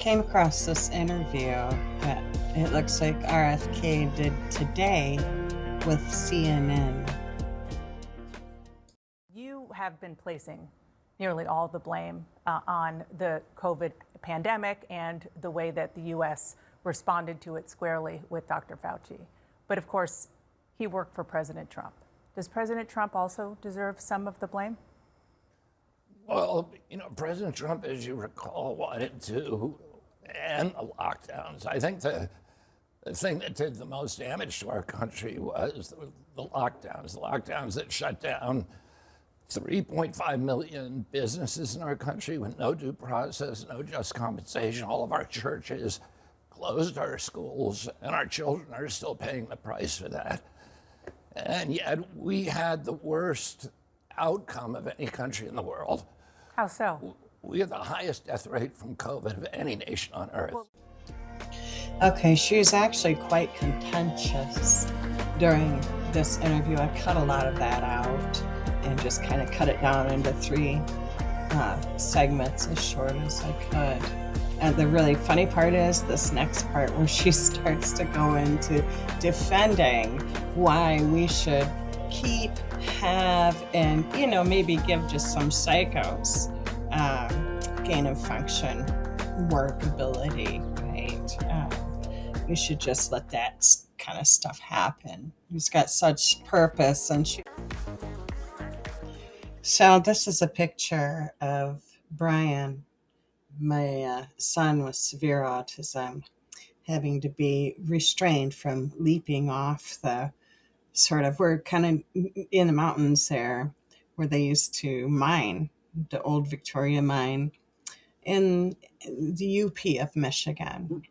came across this interview that it looks like RFK did today with CNN. You have been placing nearly all the blame on the COVID pandemic and the way that the U.S. responded to it squarely with Dr. Fauci. But of course, he worked for President Trump. Does President Trump also deserve some of the blame? Well, President Trump, as you recall, wanted to end the lockdowns. I think the thing that did the most damage to our country was the lockdowns that shut down 3.5 million businesses in our country with no due process, no just compensation. All of our churches closed, our schools, and our children are still paying the price for that. And yet we had the worst outcome of any country in the world. How so? We have the highest death rate from COVID of any nation on earth. Okay, she was actually quite contentious during this interview. I cut a lot of that out and just kind of cut it down into three segments as short as I could. And the really funny part is this next part where she starts to go into defending why we should keep, have, and, maybe give just some psychos gain of function workability, right? We should just let that kind of stuff happen. He's got such purpose. And So this is a picture of Brian, my son with severe autism, having to be restrained from leaping off the we're kind of in the mountains there where they used to mine, the old Victoria mine in the UP of Michigan.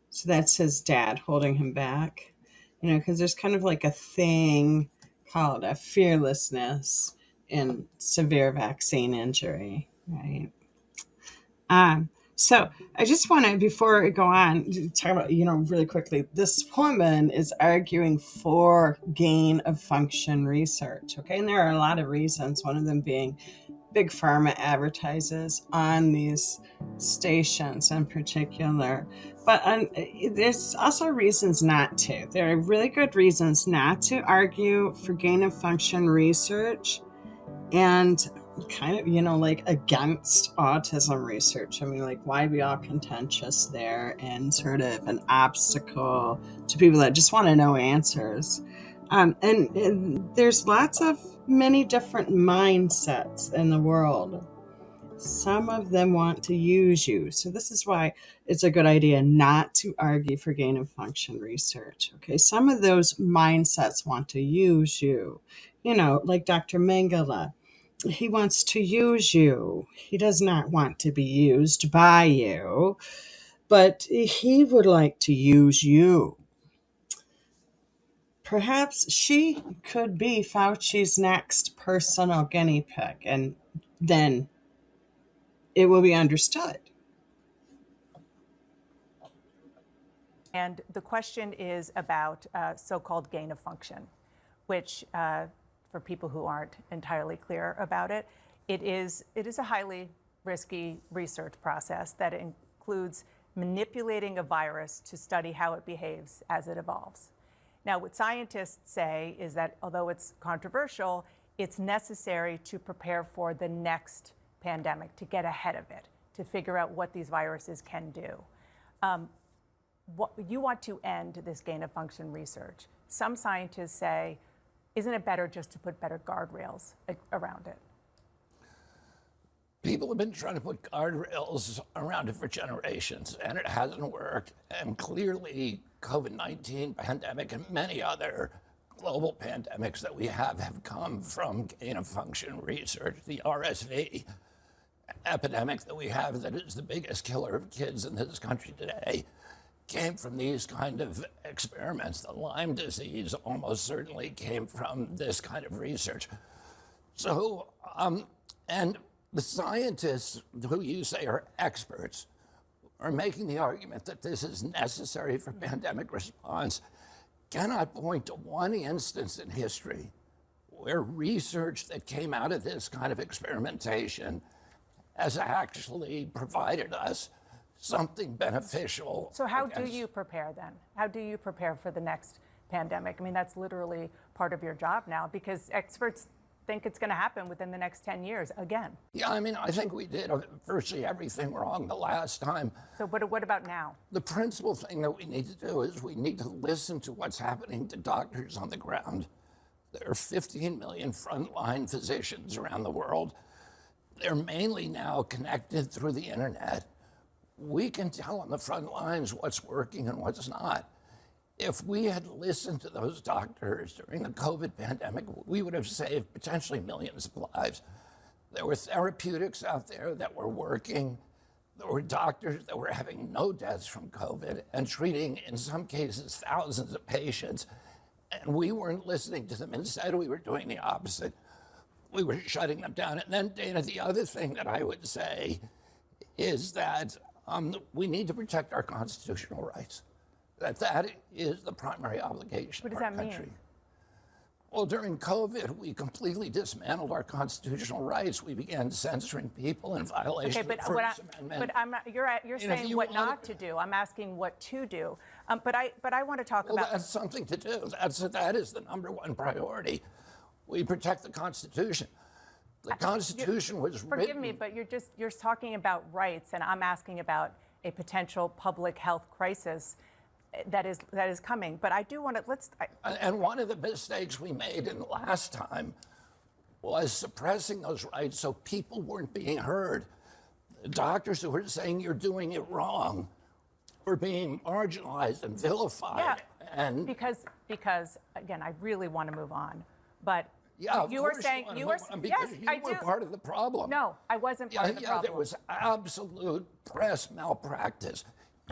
So that's his dad holding him back, because there's kind of like a thing called a fearlessness in severe vaccine injury, right? So I just want to, before I go on, talk about, really quickly, this woman is arguing for gain of function research, okay? And there are a lot of reasons, one of them being big pharma advertises on these stations in particular. But there's also reasons not to. There are really good reasons not to argue for gain of function research and kind of, against autism research. I mean, why be all contentious there and sort of an obstacle to people that just want to know answers. And there's many different mindsets in the world. Some of them want to use you. So this is why it's a good idea not to argue for gain of function research. Okay, some of those mindsets want to use you, like Dr. Mengele. He wants to use you. He does not want to be used by you, but he would like to use you. Perhaps she could be Fauci's next personal guinea pig, and then it will be understood. And the question is about so-called gain of function, which for people who aren't entirely clear about it, it is a highly risky research process that includes manipulating a virus to study how it behaves as it evolves. Now, what scientists say is that although it's controversial, it's necessary to prepare for the next pandemic, to get ahead of it, to figure out what these viruses can do. You want to end this gain of function research. Some scientists say, isn't it better just to put better guardrails around it? People have been trying to put guardrails around it for generations, and it hasn't worked. And clearly, COVID-19 pandemic and many other global pandemics that we have come from gain of function research. The RSV epidemic that we have, that is the biggest killer of kids in this country today, came from these kind of experiments. The Lyme disease almost certainly came from this kind of research. So, and the scientists who you say are experts are making the argument that this is necessary for pandemic response cannot point to one instance in history where research that came out of this kind of experimentation has actually provided us something beneficial. So how do you prepare then? How do you prepare for the next pandemic? I mean, that's literally part of your job now, because experts think it's going to happen within the next 10 years again. Yeah, I mean, I think we did virtually everything wrong the last time. So what about now? The principal thing that we need to do is we need to listen to what's happening to doctors on the ground. There are 15 million frontline physicians around the world. They're mainly now connected through the internet. We can tell on the front lines what's working and what's not. If we had listened to those doctors during the COVID pandemic, we would have saved potentially millions of lives. There were therapeutics out there that were working. There were doctors that were having no deaths from COVID and treating, in some cases, thousands of patients. And we weren't listening to them. Instead, we were doing the opposite. We were shutting them down. And then, Dana, the other thing that I would say is that we need to protect our constitutional rights. That is the primary obligation of our country. What does that mean? Well, during COVID, we completely dismantled our constitutional rights. We began censoring people in violation of the First Amendment. But you're saying what not to do. I'm asking what to do. But I want to talk about. Well, that's something to do. That is the number one priority. We protect the Constitution. The Constitution was written. Forgive me, but you're talking about rights, and I'm asking about a potential public health crisis that is coming. But I do want to And one of the mistakes we made in the last time was suppressing those rights so people weren't being heard. The doctors who were saying you're doing it wrong were being marginalized and vilified. Yeah, and because again, I really want to move on, but. Yeah, you were saying you were part of the problem. No, I wasn't part of the problem. There was absolute press malpractice.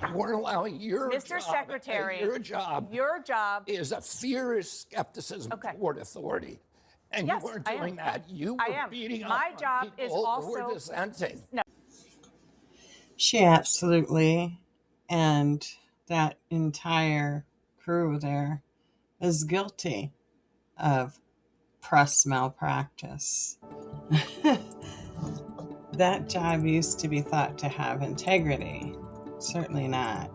You weren't allowing Mr. Secretary, your job is a fierce skepticism toward authority. And yes, you weren't doing that. You were beating up on people who were dissenting. No. She absolutely, and that entire crew there is guilty of press malpractice. That job used to be thought to have integrity. Certainly not.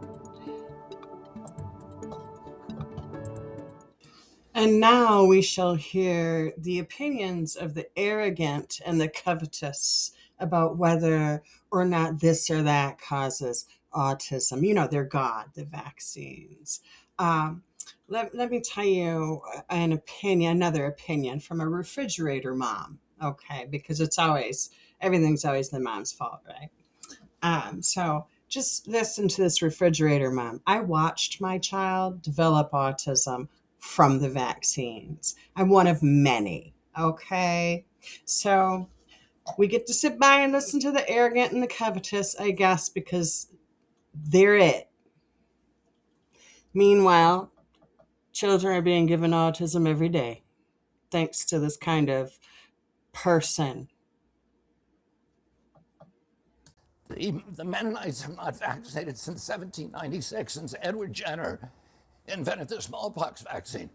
And now we shall hear the opinions of the arrogant and the covetous about whether or not this or that causes autism. You know, they're God, the vaccines. Let me tell you another opinion from a refrigerator mom, okay? Because everything's always the mom's fault, right? So just listen to this refrigerator mom. I watched my child develop autism from the vaccines. I'm one of many, okay? So we get to sit by and listen to the arrogant and the covetous, I guess, because they're it. Meanwhile, children are being given autism every day, thanks to this kind of person. The Mennonites have not vaccinated since 1796, since Edward Jenner invented the smallpox vaccine.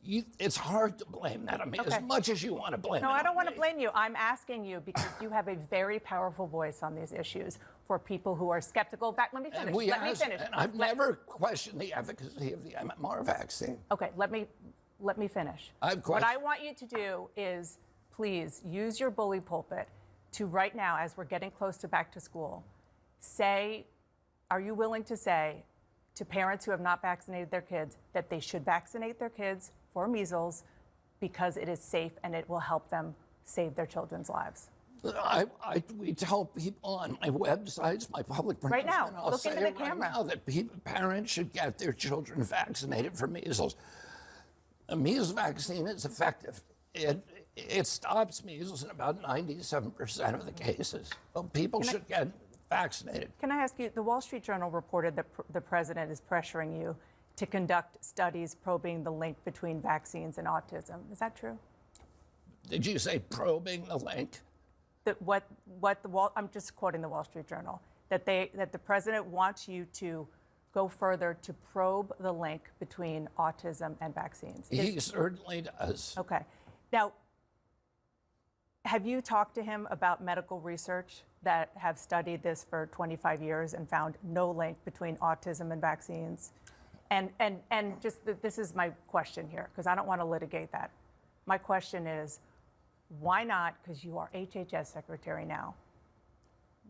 It's hard to blame that on me as much as you want to blame it. No, I don't want to blame you. I'm asking you because you have a very powerful voice on these issues for people who are skeptical. Let me finish. And I've never questioned the efficacy of the MMR vaccine. Okay, let me finish. What I want you to do is please use your bully pulpit to right now, as we're getting close to back to school, are you willing to say to parents who have not vaccinated their kids that they should vaccinate their kids for measles because it is safe and it will help them save their children's lives? We tell people on my websites, my public pronouncement, right now, look into the camera. Right now that parents should get their children vaccinated for measles. A measles vaccine is effective. It stops measles in about 97% of the cases. So people should get vaccinated. Can I ask you, the Wall Street Journal reported that the president is pressuring you to conduct studies probing the link between vaccines and autism. Is that true? Did you say probing the link? I'm just quoting the Wall Street Journal, that the president wants you to go further to probe the link between autism and vaccines. He certainly does. Okay. Now, have you talked to him about medical research that have studied this for 25 years and found no link between autism and vaccines? And just this is my question here, because I don't want to litigate that. My question is, why not, because you are HHS secretary now,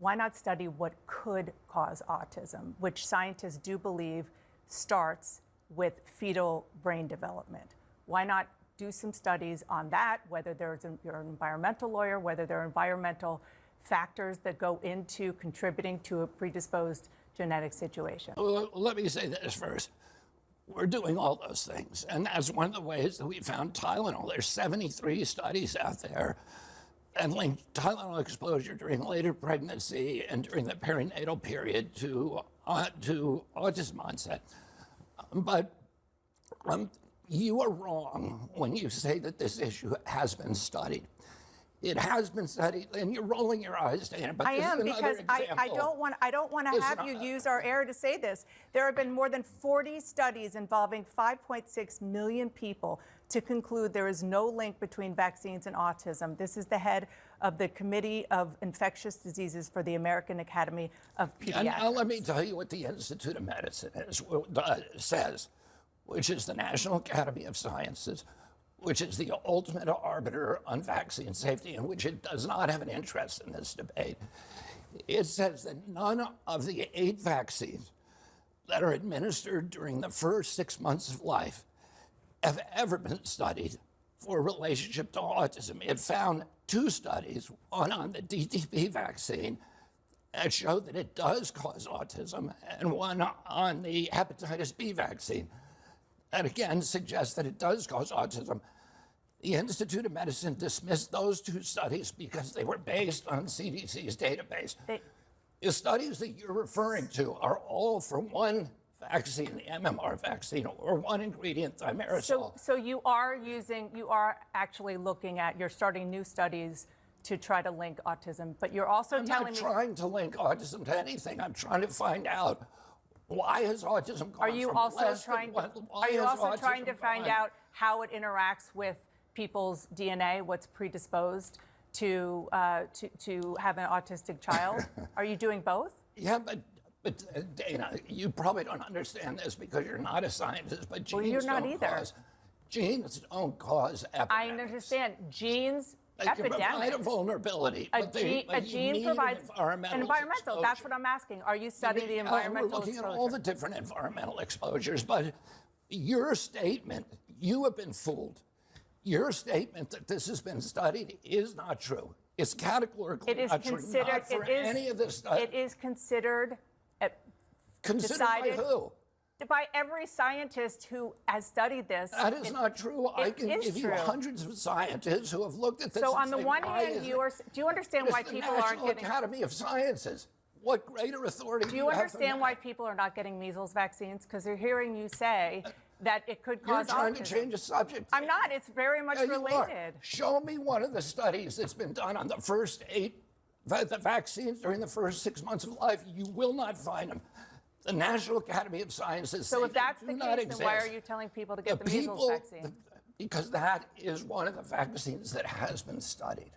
why not study what could cause autism, which scientists do believe starts with fetal brain development? Why not do some studies on that, whether you're an environmental lawyer, whether there are environmental factors that go into contributing to a predisposed genetic situation? Well, let me say this first. We're doing all those things, and that's one of the ways that we found Tylenol. There's 73 studies out there that link Tylenol exposure during later pregnancy and during the perinatal period to autism onset. But you are wrong when you say that this issue has been studied. It has been studied, and you're rolling your eyes, Dana. But I am, because I don't want to have you use our air to say this. There have been more than 40 studies involving 5.6 million people to conclude there is no link between vaccines and autism. This is the head of the Committee of Infectious Diseases for the American Academy of Pediatrics. And now let me tell you what the Institute of Medicine says, which is the National Academy of Sciences, which is the ultimate arbiter on vaccine safety, and which it does not have an interest in this debate. It says that none of the 8 vaccines that are administered during the first 6 months of life have ever been studied for a relationship to autism. It found 2 studies, one on the DTP vaccine that showed that it does cause autism, and one on the hepatitis B vaccine that again suggests that it does cause autism. The Institute of Medicine dismissed those 2 studies because they were based on CDC's database. The studies that you're referring to are all for one vaccine, the MMR vaccine, or one ingredient, thimerosal. So you are actually looking at, you're starting new studies to try to link autism, but you're also telling me— I'm not trying to link autism to anything. I'm trying to find out, why has autism gone Are you from also less trying than to, why are you has also trying to autism find gone? out how it interacts with people's DNA, what's predisposed to have an autistic child? Are you doing both? Yeah, but Dana, you probably don't understand this because you're not a scientist, but genes you're not don't either. Genes don't cause epidemics. I understand. Genes, They can provide epidemics. a vulnerability, A but you gene need provides environmental exposure. That's what I'm asking. Are you studying the environmental We're looking exposure? at all the different environmental exposures, but your statement, you have been fooled. Your statement that this has been studied is not true. It's categorically not true. Not for any of this stuff. It is considered. Considered by who? By every scientist who has studied this. That is not true. I can give you hundreds of scientists who have looked at this. So and on the say, one why hand, isn't do you understand why people aren't getting— National Academy of Sciences. What greater authority Do you have than understand that? why people are not getting measles vaccines? Because they're hearing you say that it could cause You're trying autism. to change the subject. I'm not. It's very much Yeah, you are. related. Show me one of the studies that's been done on the first 8 the vaccines during the first 6 months of life. You will not find them. The National Academy of Sciences So if that's the do not case, then exist. why are you telling people to get the measles vaccine? Because that is one of the vaccines that has been studied.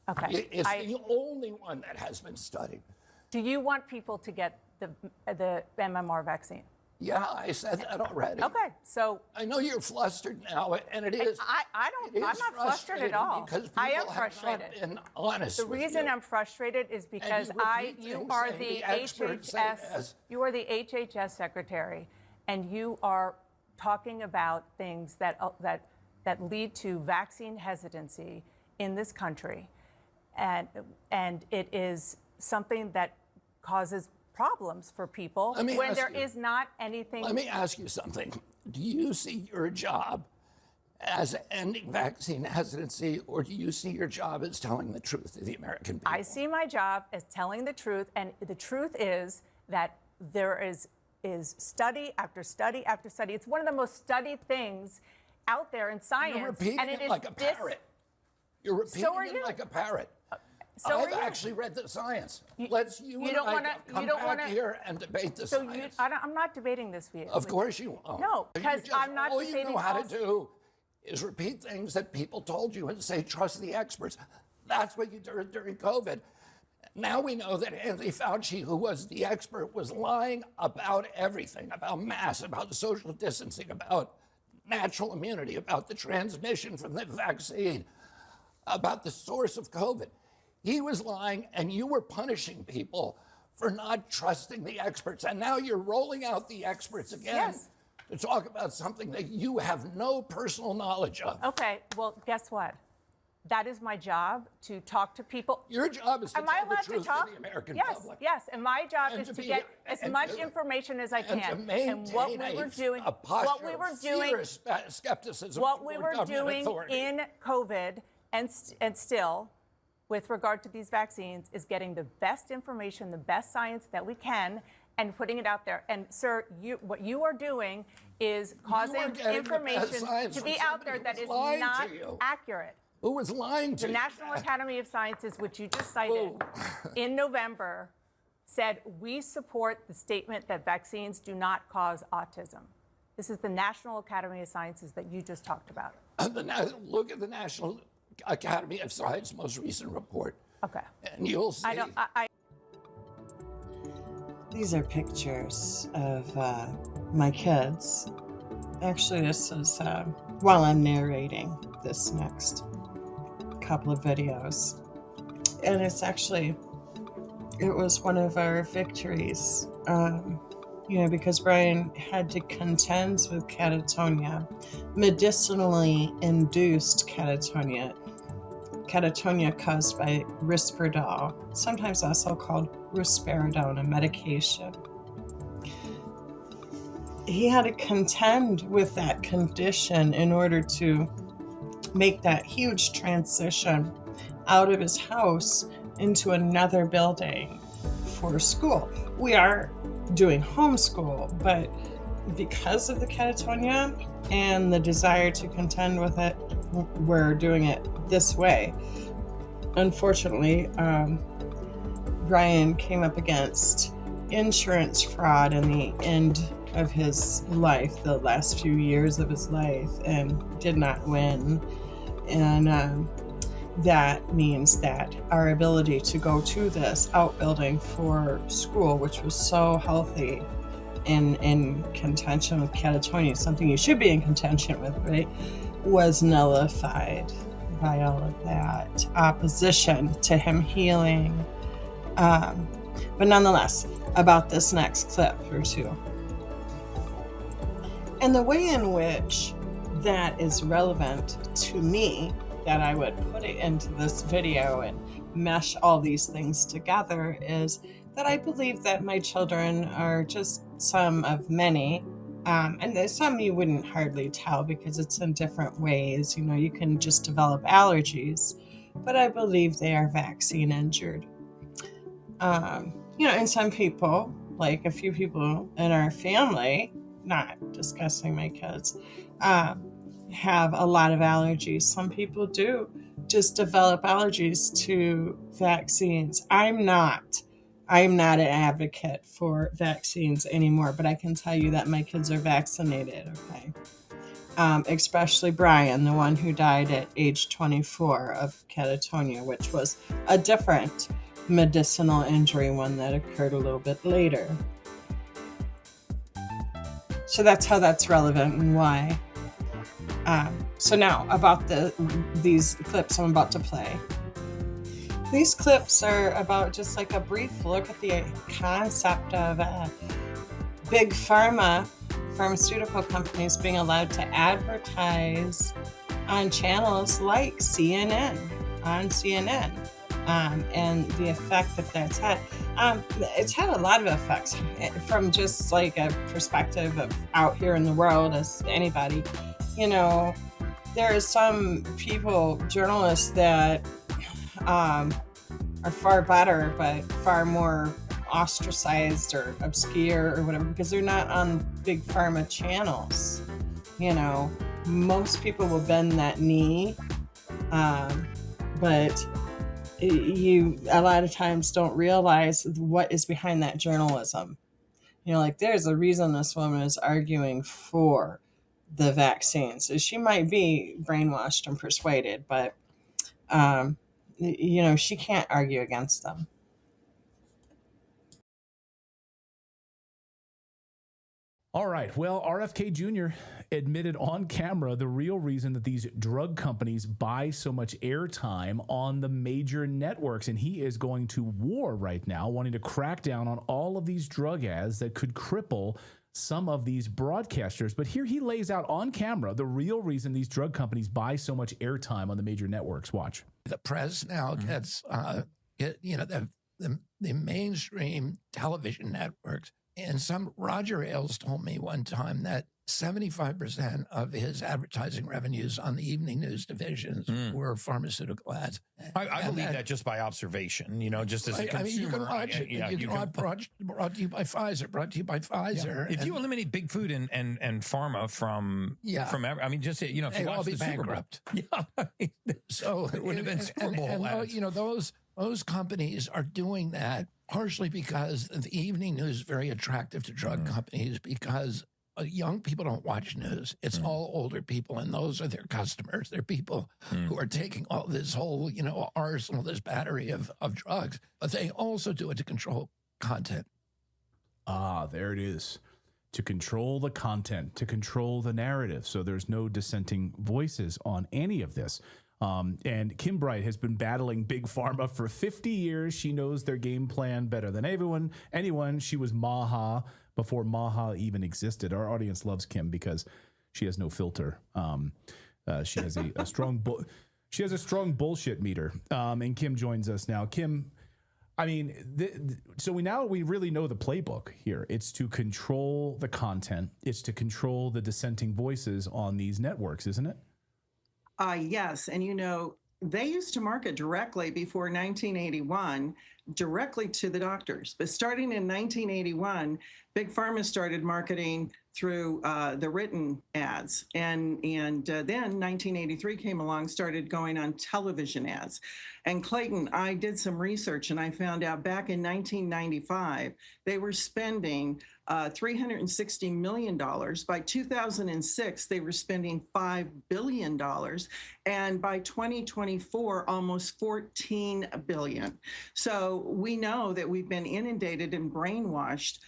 Okay. It's the only one that has been studied. Do you want people to get the MMR vaccine? Yeah, I said that already. Okay, so I know you're flustered now, and it is. I'm not frustrated at all. Because people I am have frustrated. not been honest The with reason you. I'm frustrated is because you are the HHS. You are the HHS secretary, and you are talking about things that lead to vaccine hesitancy in this country, and it is something that causes problems for people when there is not anything. Let me ask you something. Do you see your job as ending vaccine hesitancy, or do you see your job as telling the truth to the American people? I see my job as telling the truth, and the truth is that there is study after study after study. It's one of the most studied things out there in science. You're repeating and it is like a parrot. You're repeating it like a parrot. I've actually read the science. You and I come back here and debate the science. I'm not debating this with you. Of course you won't. No, because I'm not all debating. All you know how to do is repeat things that people told you and say, trust the experts. That's what you did during COVID. Now we know that Anthony Fauci, who was the expert, was lying about everything, about masks, about social distancing, about natural immunity, about the transmission from the vaccine, about the source of COVID. He was lying, and you were punishing people for not trusting the experts. And now you're rolling out the experts again. Yes. To talk about something that you have no personal knowledge of. Okay, well, guess what? That is my job, to talk to people. Your job is to Am I tell the allowed truth to talk? to the American Yes, public. yes, and my job And is to to be- get as and much to- information as I And can. to maintain And what we were doing, a posture what we were of doing, fierce skepticism what we toward were government doing authority. in COVID and still, with regard to these vaccines, is getting the best information, the best science that we can, and putting it out there. And sir, what you are doing is causing getting the best information science to from be out somebody there that who's is lying to not you. accurate. Who was lying to The you? National Academy of Sciences, which you just cited, in November, said we support the statement that vaccines do not cause autism. This is the National Academy of Sciences that you just talked about. Look at the National Academy of Science most recent report. Okay. And you'll see. These are pictures of my kids. Actually, this is while I'm narrating this next couple of videos. And it's actually, it was one of our victories, because Brian had to contend with catatonia, medicinally induced catatonia caused by risperidone, sometimes also called risperidone, a medication. He had to contend with that condition in order to make that huge transition out of his house into another building for school. We are doing homeschool, but because of the catatonia and the desire to contend with it, we're doing it this way. Unfortunately, Brian came up against insurance fraud in the end of his life, the last few years of his life, and did not win. And that means that our ability to go to this outbuilding for school, which was so healthy in contention with catatonia, something you should be in contention with, right, was nullified by all of that opposition to him healing. But nonetheless, about this next clip or two. And the way in which that is relevant to me, that I would put it into this video and mesh all these things together, is that I believe that my children are just some of many, and there's some you wouldn't hardly tell because it's in different ways. You can just develop allergies, but I believe they are vaccine injured. And some people, like a few people in our family, not discussing my kids, have a lot of allergies. Some people do just develop allergies to vaccines. I'm not an advocate for vaccines anymore, but I can tell you that my kids are vaccinated, okay? Especially Brian, the one who died at age 24 of catatonia, which was a different medicinal injury, one that occurred a little bit later. So that's how that's relevant and why. So now about these clips I'm about to play. These clips are about just like a brief look at the concept of big pharmaceutical companies being allowed to advertise on channels like CNN, and the effect that that's had. It's had a lot of effects from just like a perspective of out here in the world as anybody. There are some people, journalists, that are far better, but far more ostracized or obscure or whatever, because they're not on big pharma channels. Most people will bend that knee, but you a lot of times don't realize what is behind that journalism. Like there's a reason this woman is arguing for the vaccine. So she might be brainwashed and persuaded, but she can't argue against them. All right. Well, RFK Jr. admitted on camera the real reason that these drug companies buy so much airtime on the major networks. And he is going to war right now, wanting to crack down on all of these drug ads that could cripple some of these broadcasters. But here he lays out on camera the real reason these drug companies buy so much airtime on the major networks. Watch. The press now gets, the mainstream television networks. And Roger Ailes told me one time that 75% of his advertising revenues on the evening news divisions were pharmaceutical ads. I believe that just by observation, just as a consumer. I mean, you can watch it. You can watch brought to you by Pfizer. If you eliminate big food and pharma from, I mean, just, if you watch the Super Bowl. Yeah. So it would have been Super Bowl ads. Those companies are doing that partially because the evening news is very attractive to drug companies because young people don't watch news. It's all older people, and those are their customers. They're people who are taking all this whole, arsenal, this battery of drugs, but they also do it to control content. Ah, there it is. To control the content, to control the narrative. So there's no dissenting voices on any of this. And Kim Bright has been battling Big Pharma for 50 years. She knows their game plan better than anyone. She was Maha before Maha even existed. Our audience loves Kim because she has no filter. She has a strong bullshit meter. And Kim joins us now. Kim, I mean, so we really know the playbook here. It's to control the content. It's to control the dissenting voices on these networks, isn't it? Yes. And, they used to market directly before 1981, directly to the doctors. But starting in 1981, Big Pharma started marketing through the written ads. And then 1983 came along, started going on television ads. And Clayton, I did some research and I found out back in 1995, they were spending $360 million. By 2006, they were spending $5 billion. And by 2024, almost $14 billion. So we know that we've been inundated and brainwashed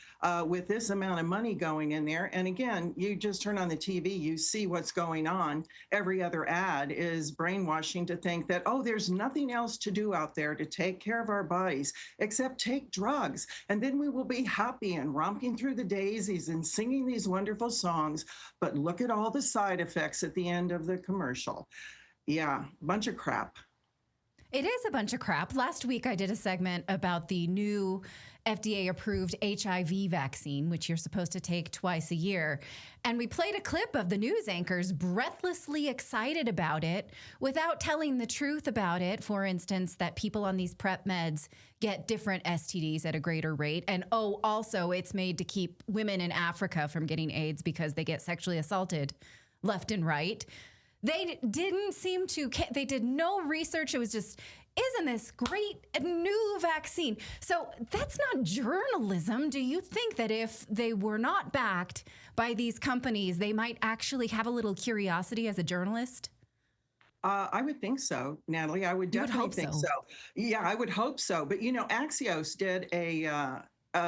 with this amount of money going in there. And again, you just turn on the TV, you see what's going on. Every other ad is brainwashing to think that, there's nothing else to do out there to take care of our bodies except take drugs. And then we will be happy and romping through the daisies and singing these wonderful songs. But look at all the side effects at the end of the commercial. Yeah, bunch of crap. It is a bunch of crap. Last week, I did a segment about the new FDA-approved HIV vaccine, which you're supposed to take twice a year. And we played a clip of the news anchors breathlessly excited about it without telling the truth about it. For instance, that people on these PrEP meds get different STDs at a greater rate. And also it's made to keep women in Africa from getting AIDS because they get sexually assaulted left and right. They didn't seem to, they did no research. It was just, isn't this great new vaccine? So that's not journalism. Do you think that if they were not backed by these companies, they might actually have a little curiosity as a journalist? I would think so, Natalie. I would definitely think so. Yeah, I would hope so. But, Axios did a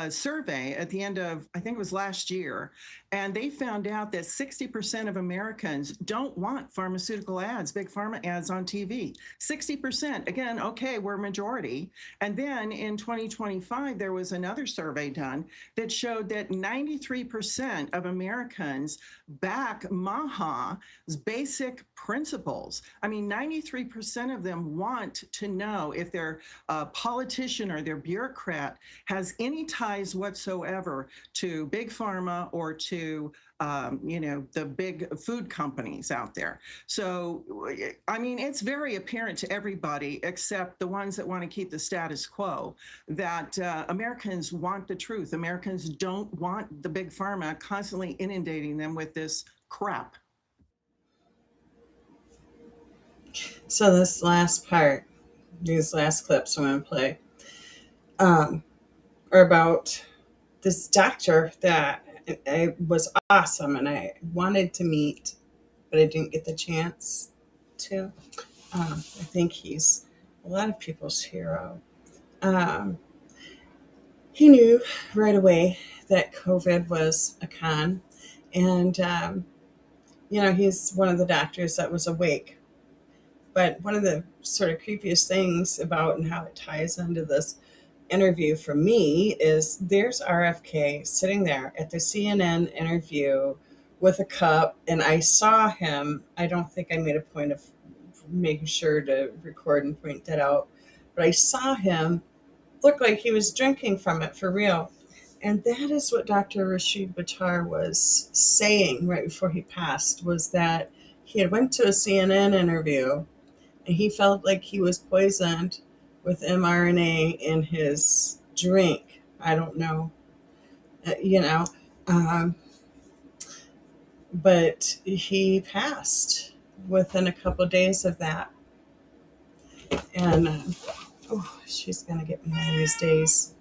survey at the end of, I think it was last year, and they found out that 60% of Americans don't want pharmaceutical ads, big pharma ads on TV. 60%. Again, okay, we're majority. And then in 2025, there was another survey done that showed that 93% of Americans back MAHA's basic principles. I mean, 93% of them want to know if their politician or their bureaucrat has any ties whatsoever to big pharma or to the big food companies out there. So, I mean, it's very apparent to everybody except the ones that want to keep the status quo that Americans want the truth. Americans don't want the big pharma constantly inundating them with this crap. So this last part, these last clips I'm going to play, are about this doctor that it was awesome, and I wanted to meet, but I didn't get the chance to. I think he's a lot of people's hero. Um, he knew right away that COVID was a con, and he's one of the doctors that was awake. But one of the sort of creepiest things about and how it ties into this interview for me is there's RFK sitting there at the CNN interview with a cup, and I saw him. I don't think I made a point of making sure to record and point that out, but I saw him look like he was drinking from it for real. And that is what Dr. Rashid Buttar was saying right before he passed, was that he had went to a CNN interview and he felt like he was poisoned with mRNA in his drink. I don't know, um, but he passed within a couple of days of that. And she's gonna get me one of these days.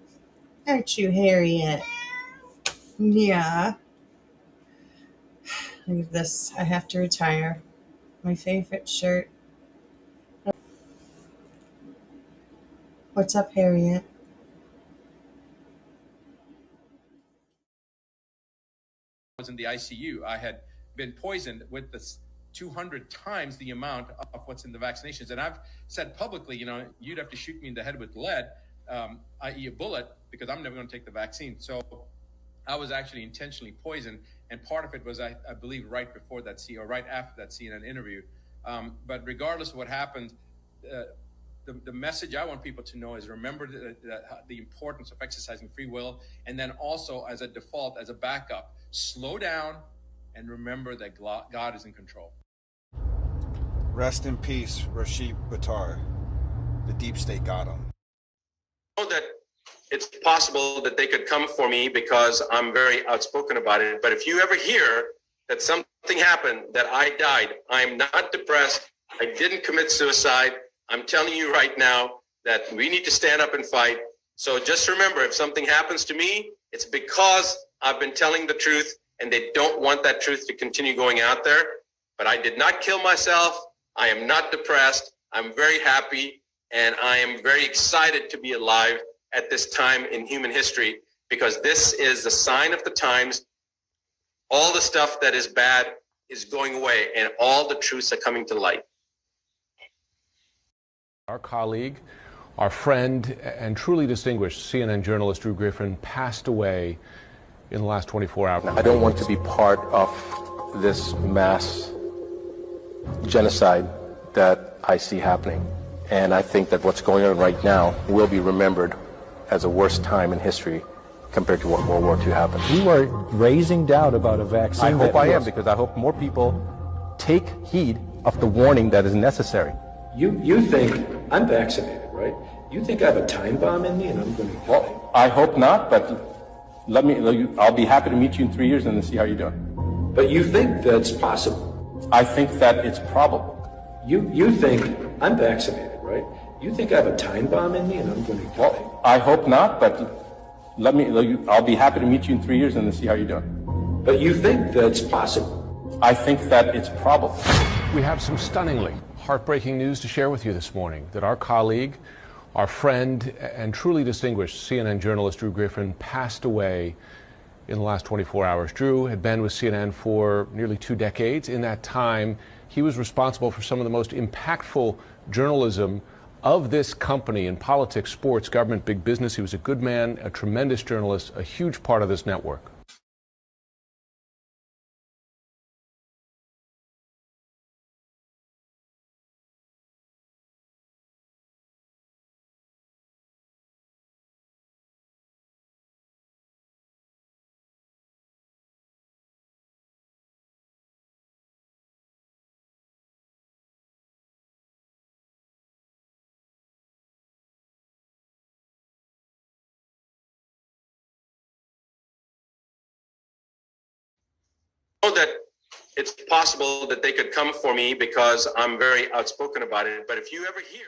Aren't you, Harriet? Yeah. Look at this. I have to retire. My favorite shirt. What's up, Harriet? I was in the ICU. I had been poisoned with this 200 times the amount of what's in the vaccinations. And I've said publicly, you'd have to shoot me in the head with lead, i.e. a bullet, because I'm never going to take the vaccine. So I was actually intentionally poisoned. And part of it was, I believe, right before that or right after that CNN interview. But regardless of what happened, the message I want people to know is remember the importance of exercising free will. And then also as a default, as a backup, slow down and remember that God is in control. Rest in peace, Rashid Buttar. The deep state got him. I know that it's possible that they could come for me because I'm very outspoken about it. But if you ever hear that something happened, that I died, I'm not depressed. I didn't commit suicide. I'm telling you right now that we need to stand up and fight. So just remember, if something happens to me, it's because I've been telling the truth and they don't want that truth to continue going out there. But I did not kill myself. I am not depressed. I'm very happy. And I am very excited to be alive at this time in human history, because this is the sign of the times. All the stuff that is bad is going away and all the truths are coming to light. Our colleague, our friend, and truly distinguished CNN journalist Drew Griffin passed away in the last 24 hours. I don't want to be part of this mass genocide that I see happening. And I think that what's going on right now will be remembered as the worst time in history compared to what World War II happened. You are raising doubt about a vaccine. I hope I am, because I hope more people take heed of the warning that is necessary. You think I'm vaccinated, right? You think I have a time bomb in me and I'm going to die? Well, I hope not, but I'll be happy to meet you in 3 years and see how you're doing. But you think that's possible? I think that it's probable. You think I'm vaccinated, right? You think I have a time bomb in me and I'm going to die? Well, I hope not, but I'll be happy to meet you in 3 years and see how you're doing. But you think that's possible? I think that it's probable. We have some stunningly heartbreaking news to share with you this morning, that our colleague, our friend, and truly distinguished CNN journalist Drew Griffin passed away in the last 24 hours. Drew had been with CNN for nearly 2 decades. In that time, he was responsible for some of the most impactful journalism of this company in politics, sports, government, big business. He was a good man, a tremendous journalist, a huge part of this network. Know that it's possible that they could come for me because I'm very outspoken about it. But if you ever hear